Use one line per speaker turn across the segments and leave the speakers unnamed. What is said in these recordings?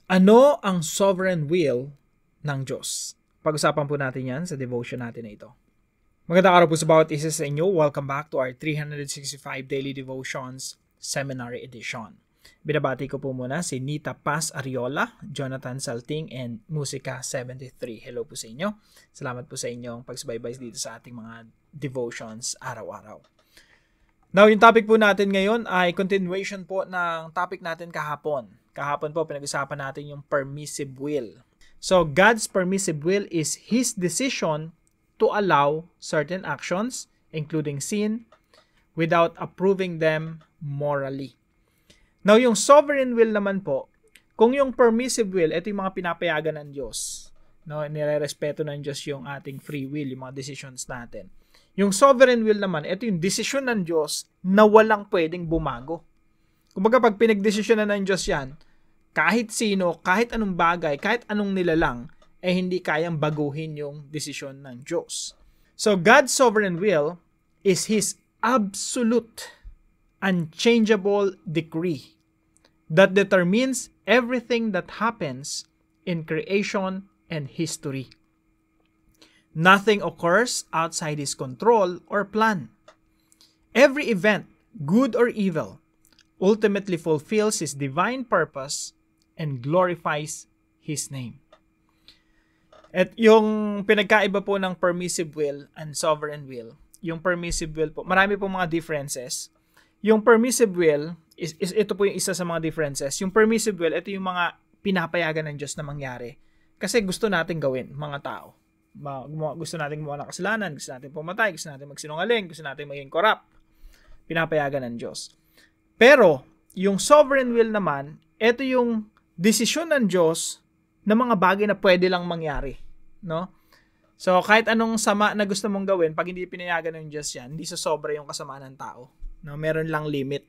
Ano ang sovereign will ng Diyos? Pag-usapan po natin yan sa devotion natin na ito. Magandang araw po sa bawat isa sa inyo. Welcome back to our 365 Daily Devotions Seminary Edition. Binabati ko po muna si Nita Paz Ariola, Jonathan Salting, and Musika 73. Hello po sa inyo. Salamat po sa inyong pagsubaybay dito sa ating mga devotions araw-araw. Now, yung topic po natin ngayon ay continuation po ng topic natin kahapon. Kahapon po, pinag-usapan natin yung permissive will. So, God's permissive will is His decision to allow certain actions, including sin, without approving them morally. Now, yung sovereign will naman po, kung yung permissive will, ito yung mga pinapayagan ng Diyos. No, nirerespeto ng Diyos yung ating free will, yung mga decisions natin. Yung sovereign will naman, ito yung desisyon ng Diyos na walang pwedeng bumago. Kumbaga, pag pinagdesisyonan ng Diyos yan, kahit sino, kahit anong bagay, kahit anong nilalang, hindi kayang baguhin yung desisyon ng Diyos. So, God's sovereign will is His absolute, unchangeable decree that determines everything that happens in creation and history. Nothing occurs outside His control or plan. Every event, good or evil, ultimately fulfills His divine purpose and glorifies His name. At yung pinagkaiba po ng permissive will and sovereign will, yung permissive will po, marami po mga differences. Yung permissive will, ito po yung isa sa mga differences. Yung permissive will, ito yung mga pinapayagan ng Diyos na mangyari. Kasi gusto natin gawin, mga tao. Gusto natin gumawa ng kasalanan, gusto natin pumatay, gusto natin magsinungaling, gusto natin maging corrupt. Pinapayagan ng Diyos. Pero, yung sovereign will naman, ito yung desisyon ng Diyos na mga bagay na pwede lang mangyari, no? So, kahit anong sama na gusto mong gawin, pag hindi pinayagan ng Diyos yan, hindi sobra yung kasamaan ng tao, no? Meron lang limit.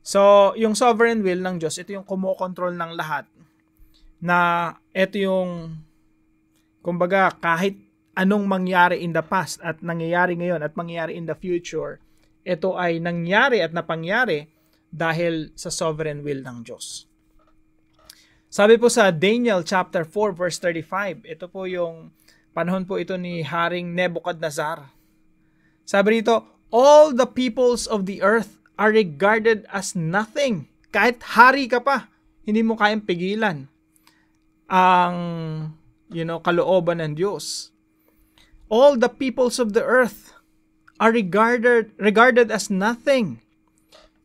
So, yung sovereign will ng Diyos, ito yung kumokontrol ng lahat, na ito yung, kumbaga, kahit anong mangyari in the past at nangyayari ngayon at mangyayari in the future, ito ay nangyari at napangyari dahil sa sovereign will ng Diyos. Sabi po sa Daniel chapter 4 verse 35, ito po yung panahon po ito ni Haring Nebuchadnezzar. Sabi rito, all the peoples of the earth are regarded as nothing. Kahit hari ka pa, hindi mo kayang pigilan ang kalooban ng Diyos. All the peoples of the earth are regarded as nothing.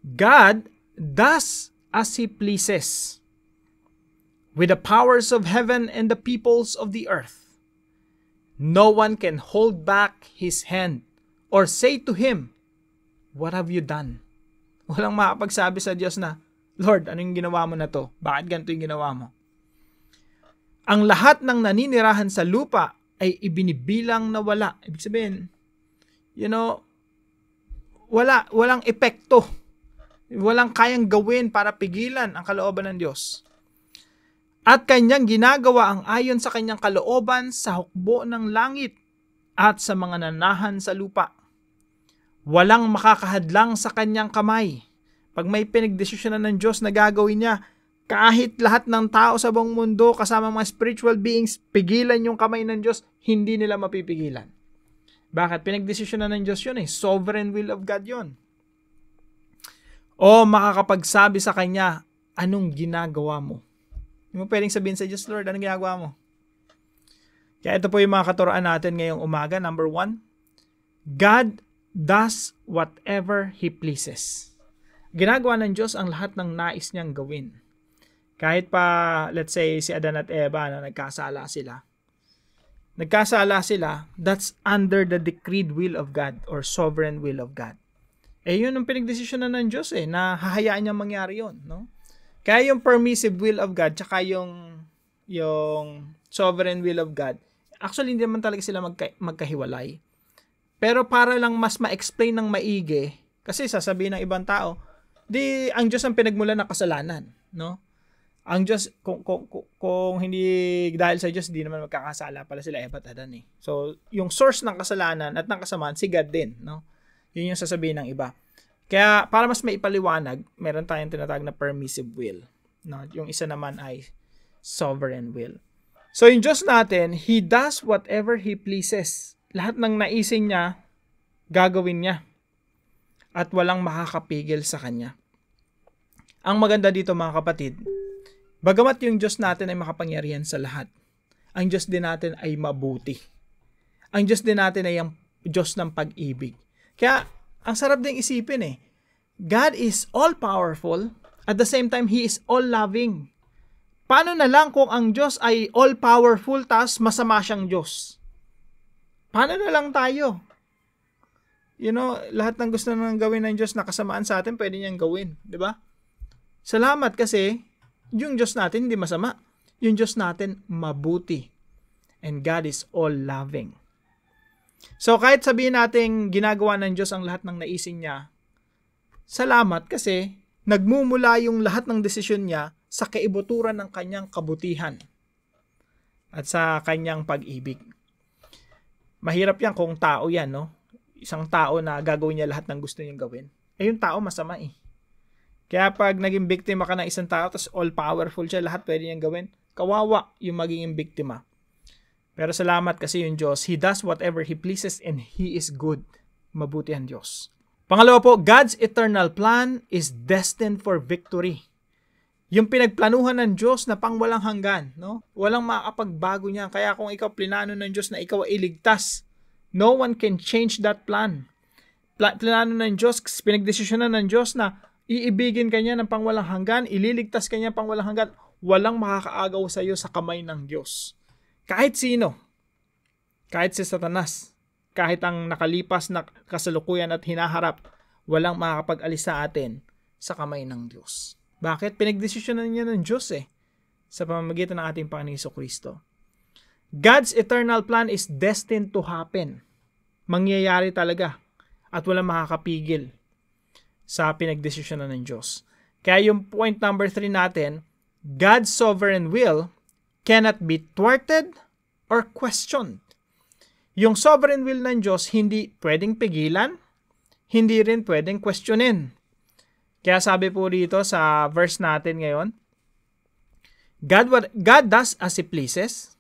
God does as He pleases with the powers of heaven and the peoples of the earth. No one can hold back His hand or say to Him, "What have you done?" Walang makapagsabi sa Diyos na, "Lord, ano yung ginawa mo na to? Bakit ganito yung ginawa mo?" Ang lahat ng naninirahan sa lupa ay ibinibilang na wala. Ibig sabihin, walang epekto. Walang kayang gawin para pigilan ang kalooban ng Diyos. At kanyang ginagawa ang ayon sa kanyang kalooban sa hukbo ng langit at sa mga nanahan sa lupa. Walang makakahadlang sa kanyang kamay. Pag may pinagdesisyonan ng Diyos na gagawin niya, kahit lahat ng tao sa buong mundo, kasama mga spiritual beings, pigilan yung kamay ng Diyos, hindi nila mapipigilan. Bakit? Pinagdesisyonan ng Diyos yun Sovereign will of God yun. O makakapagsabi sa Kanya, anong ginagawa mo? Hindi mo pwedeng sabihin sa Diyos, Lord, anong ginagawa mo? Kaya ito po yung mga katuroan natin ngayong umaga. Number 1, God does whatever He pleases. Ginagawa ng Diyos ang lahat ng nais niyang gawin. Kahit pa, let's say, si Adan at Eva na nagkasala sila, that's under the decreed will of God or sovereign will of God. Yun ang pinagdesisyonan ng Diyos na hahayaan niya mangyari yun, no? Kaya yung permissive will of God tsaka yung sovereign will of God, actually hindi naman talaga sila magkahiwalay. Pero para lang mas ma-explain ng maigi, kasi sasabihin ng ibang tao, ang Diyos ang pinagmulan ng kasalanan, no? Ang Diyos, kung hindi dahil sa Diyos, hindi naman magkakasala pala sila Eva at Adan So, yung source ng kasalanan at ng kasamaan, si God din, no? Yun yung sasabihin ng iba. Kaya, para mas maipaliwanag, meron tayong tinatawag na permissive will. No? Yung isa naman ay sovereign will. So yung Diyos natin, He does whatever He pleases. Lahat ng naisin niya, gagawin niya. At walang makakapigil sa Kanya. Ang maganda dito mga kapatid, bagamat yung Diyos natin ay makapangyarihan sa lahat, ang Diyos din natin ay mabuti. Ang Diyos din natin ay ang Diyos ng pag-ibig. Kaya, ang sarap ding isipin God is all-powerful, at the same time, He is all-loving. Paano na lang kung ang Diyos ay all-powerful, tas masama siyang Diyos? Paano na lang tayo? Lahat ng gusto nang gawin ng Diyos na kasamaan sa atin, pwede niyang gawin. Diba? Salamat kasi, yung Diyos natin hindi masama. Yung Diyos natin mabuti. And God is all-loving. So kahit sabihin natin ginagawa ng Diyos ang lahat ng naisin niya, salamat kasi nagmumula yung lahat ng desisyon niya sa kaibuturan ng kanyang kabutihan at sa kanyang pag-ibig. Mahirap yan kung tao yan, no? Isang tao na gagawin niya lahat ng gusto niyang gawin. Yung tao masama Kaya pag naging biktima ka ng isang tao, tapos all-powerful siya, lahat pwede niyang gawin, kawawa yung magiging biktima. Pero salamat kasi yung Diyos, He does whatever He pleases and He is good. Mabuti ang Diyos. Pangalawa po, God's eternal plan is destined for victory. Yung pinagplanuhan ng Diyos na pang walang hanggan, no? Walang makakapagbago niya. Kaya kung ikaw plinano ng Diyos na ikaw ay iligtas, no one can change that plan. Plinano ng Diyos, pinagdesisyonan ng Diyos na iibigin ka niya ng pang walang hanggan, ililigtas ka niya pang walang hanggan, walang makakaagaw sa iyo sa kamay ng Diyos. Kahit sino, kahit si Satanas, kahit ang nakalipas na kasalukuyan at hinaharap, walang makakapag-alis sa atin sa kamay ng Diyos. Bakit? Pinagdesisyonan niya ng Diyos sa pamamagitan ng ating Panginoong Jesucristo. God's eternal plan is destined to happen. Mangyayari talaga at walang makakapigil sa pinagdesisyonan ng Diyos. Kaya yung point number 3 natin, God's sovereign will cannot be thwarted or questioned. Yung sovereign will ng Diyos hindi pwedeng pigilan, hindi rin pwedeng questionin. Kaya sabi po dito sa verse natin ngayon, God does as He pleases.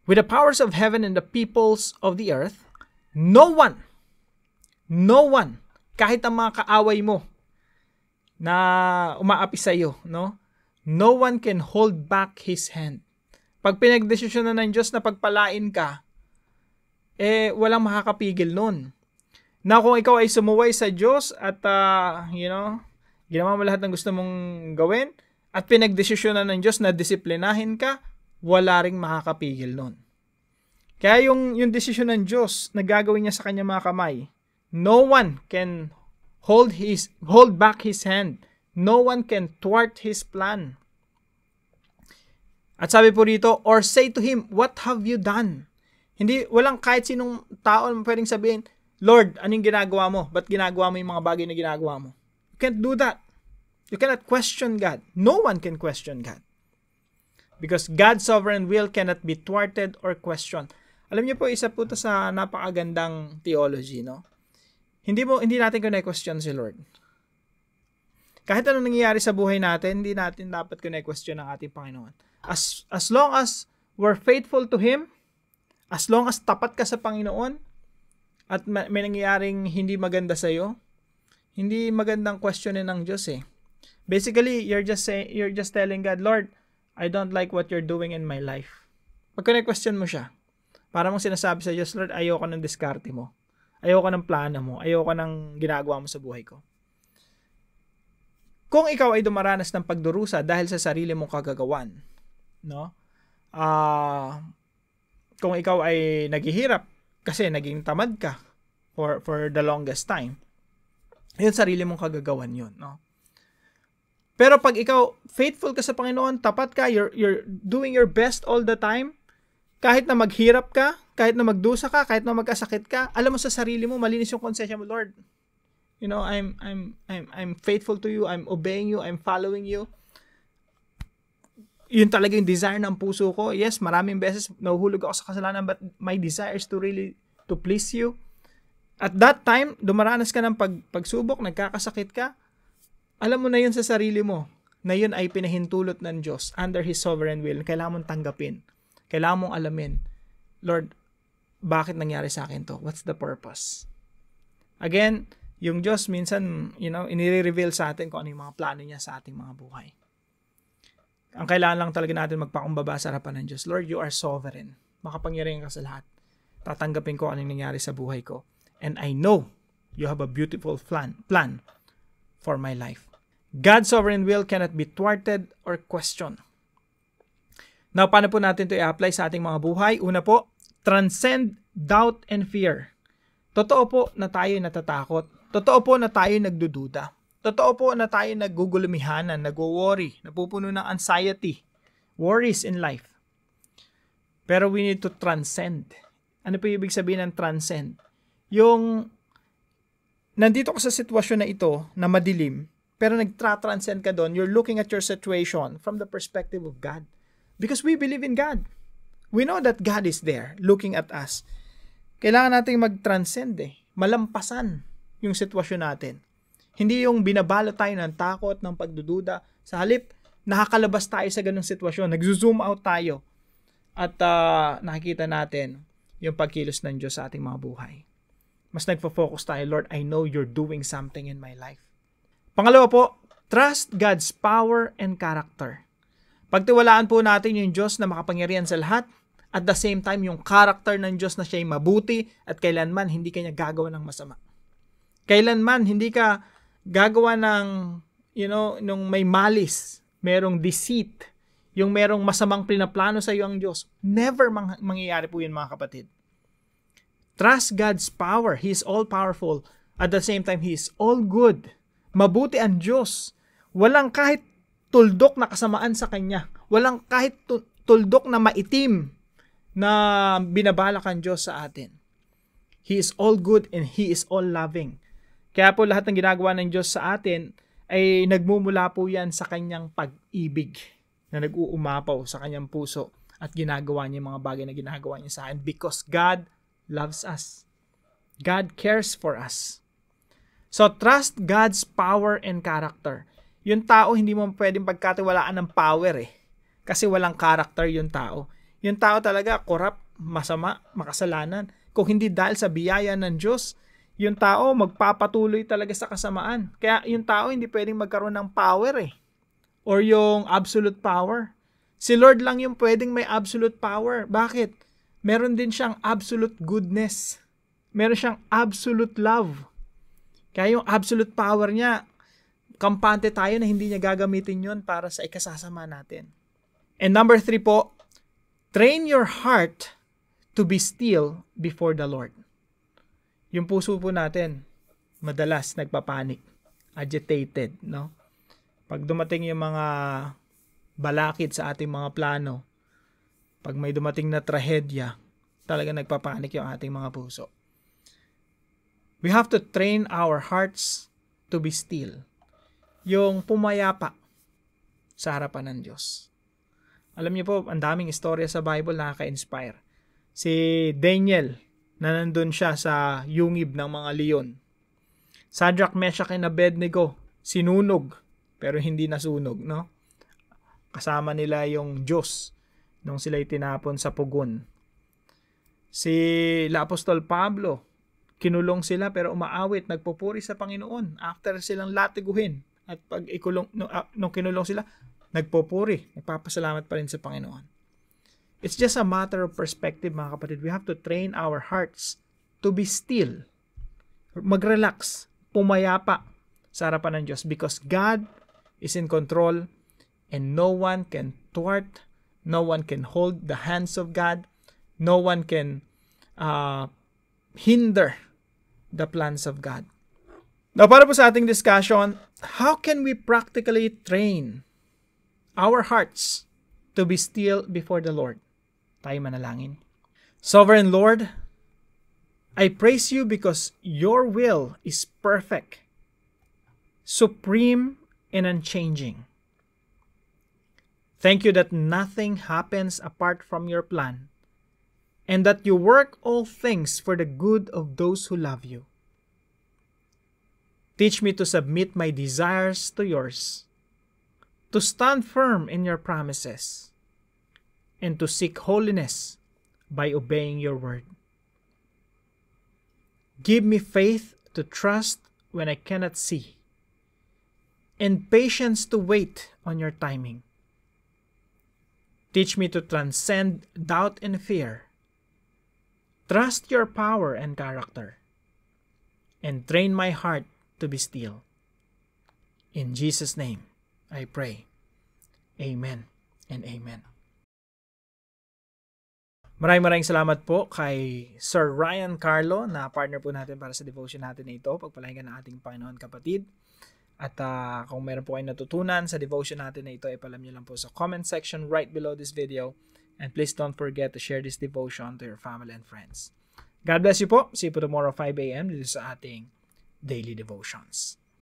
With the powers of heaven and the peoples of the earth, no one, kahit ang mga kaaway mo na umaapi sa iyo, no one can hold back His hand. Pag pinagdesisyonan ng Diyos na pagpalain ka, walang makakapigil nun. Na kung ikaw ay sumuway sa Diyos at, ginawa mo lahat ng gusto mong gawin at pinagdesisyonan ng Diyos na disiplinahin ka, wala ring makakapigil nun. Kaya yung desisyon ng Diyos na gagawin niya sa kanyang mga kamay, no one can hold back His hand. No one can thwart His plan. At sabi po rito, or say to Him, what have you done? Walang kahit sinong tao pwedeng sabihin, Lord, anong ginagawa mo? Ba't ginagawa mo yung mga bagay na ginagawa mo? You can't do that. You cannot question God. No one can question God. Because God's sovereign will cannot be thwarted or questioned. Alam niyo po, isa po ito sa napakagandang theology, no? Hindi natin kine-question si Lord. Kahit anong nangyayari sa buhay natin, hindi natin dapat kine-question ang ating Panginoon. As long as we're faithful to Him, as long as tapat ka sa Panginoon, at may nangyayaring hindi maganda sa iyo, hindi magandang questionin ng Diyos Basically, you're just telling God, Lord, I don't like what you're doing in my life. Pag kine-question mo siya, para mong sinasabi sa Diyos, Lord, ayoko ng diskarte mo. Ayoko ng plano mo. Ayoko ng ginagawa mo sa buhay ko. Kung ikaw ay dumaranas ng pagdurusa dahil sa sarili mong kagagawan, no? Kung ikaw ay naghihirap kasi naging tamad ka for the longest time, yun sarili mong kagagawan yun, no? Pero pag ikaw faithful ka sa Panginoon, tapat ka, you're doing your best all the time, kahit na maghirap ka, kahit na magdusa ka, kahit na magkasakit ka, alam mo sa sarili mo, malinis yung konsensya mo, Lord. I'm faithful to you, I'm obeying you, I'm following you. Yun talaga yung desire ng puso ko. Yes, maraming beses nahuhulog ako sa kasalanan, but my desire is to please you. At that time, dumaranas ka ng pagsubok, nagkakasakit ka, alam mo na yun sa sarili mo, na yun ay pinahintulot ng Diyos under His sovereign will, kailangan mong tanggapin. Kailangan mong alamin, Lord, bakit nangyari sa akin to? What's the purpose? Again, yung Diyos minsan, inire-reveal sa atin kung ano yung mga plano niya sa ating mga buhay. Ang kailangan lang talaga natin magpakumbaba sa harapan ng Diyos. Lord, you are sovereign. Makapangyarihan ka sa lahat. Tatanggapin ko ano yung nangyari sa buhay ko. And I know you have a beautiful plan for my life. God's sovereign will cannot be thwarted or questioned. Now, paano po natin ito i-apply sa ating mga buhay? Una po, transcend doubt and fear. Totoo po na tayo natatakot. Totoo po na tayo nagdududa. Totoo po na tayo nagugulumihanan, nagwo-worry, napupuno ng anxiety, worries in life. Pero we need to transcend. Ano po yung ibig sabihin ng transcend? Yung nandito ka sa sitwasyon na ito na madilim, pero nagtra-transcend ka doon, you're looking at your situation from the perspective of God. Because we believe in God. We know that God is there looking at us. Kailangan nating mag-transcend malampasan yung sitwasyon natin. Hindi yung binabalo tayo ng takot, ng pagdududa. Sa halip, nakakalabas tayo sa ganung sitwasyon. Nag-zoom out tayo. At nakikita natin yung pagkilos ng Diyos sa ating mga buhay. Mas nagpo-focus tayo, Lord, I know you're doing something in my life. Pangalawa po, trust God's power and character. Pagtiwalaan po natin yung Diyos na makapangyarihan sa lahat, at the same time, yung character ng Diyos na siya'y mabuti at kailanman hindi kanya gagawa ng masama. Kailanman hindi ka gagawa ng, nung may malis, merong deceit, yung merong masamang pinaplano sa iyo ang Diyos. Never mangyayari po yun, mga kapatid. Trust God's power. He is all-powerful. At the same time, He is all-good. Mabuti ang Diyos. Walang kahit tuldok na kasamaan sa Kanya. Walang kahit tuldok na maitim na binabalak ang Diyos sa atin. He is all-good and He is all-loving. Kaya po lahat ng ginagawa ng Diyos sa atin ay nagmumula po yan sa Kanyang pag-ibig na nag-uumapaw sa Kanyang puso at ginagawa niya yung mga bagay na ginagawa niya sa atin because God loves us. God cares for us. So, trust God's power and character. Yung tao, hindi mo pwedeng pagkatiwalaan ng power Kasi walang character yung tao. Yung tao talaga, corrupt, masama, makasalanan. Kung hindi dahil sa biyaya ng Diyos, yung tao magpapatuloy talaga sa kasamaan. Kaya yung tao hindi pwedeng magkaroon ng power or yung absolute power. Si Lord lang yung pwedeng may absolute power. Bakit? Meron din siyang absolute goodness. Meron siyang absolute love. Kaya yung absolute power niya, kampante tayo na hindi niya gagamitin yun para sa ikasasama natin. And number 3 po, train your heart to be still before the Lord. Yung puso po natin, madalas nagpapanik, agitated, no? Pag dumating yung mga balakid sa ating mga plano, pag may dumating na trahedya, talaga nagpapanik yung ating mga puso. We have to train our hearts to be still. Yung pumayapa sa harapan ng Diyos. Alam niyo po, ang daming istorya sa Bible na nakaka-inspire. Si Daniel, na nandun siya sa yungib ng mga leon. Shadrach, Meshach, and Abednego, sinunog, pero hindi nasunog, no? Kasama nila yung Diyos nung sila'y tinapon sa pugon. Si Apostol Pablo, kinulong sila pero umaawit, nagpupuri sa Panginoon after silang latiguhin. At pag nung kinulong sila, nagpupuri, nagpapasalamat pa rin sa Panginoon. It's just a matter of perspective, mga kapatid. We have to train our hearts to be still. Mag-relax, pumayapa sa harapan ng Diyos because God is in control and no one can thwart, no one can hold the hands of God, no one can hinder the plans of God. Now, para po sa ating discussion, how can we practically train our hearts to be still before the Lord? Tayo manalangin. Sovereign Lord, I praise you because your will is perfect, supreme, and unchanging. Thank you that nothing happens apart from your plan, and that you work all things for the good of those who love you. Teach me to submit my desires to yours, to stand firm in your promises, and to seek holiness by obeying your word. Give me faith to trust when I cannot see, and patience to wait on your timing. Teach me to transcend doubt and fear, trust your power and character, and train my heart to be still. In Jesus' name, I pray. Amen and amen. Maraming salamat po kay Sir Ryan Carlo na partner po natin para sa devotion natin na ito. Pagpalain ng ating Panginoon kapatid. At kung meron po kayong natutunan sa devotion natin na ito, ipalam nyo lang po sa comment section right below this video. And please don't forget to share this devotion to your family and friends. God bless you po. See you po tomorrow 5 a.m. dito sa ating Daily Devotions.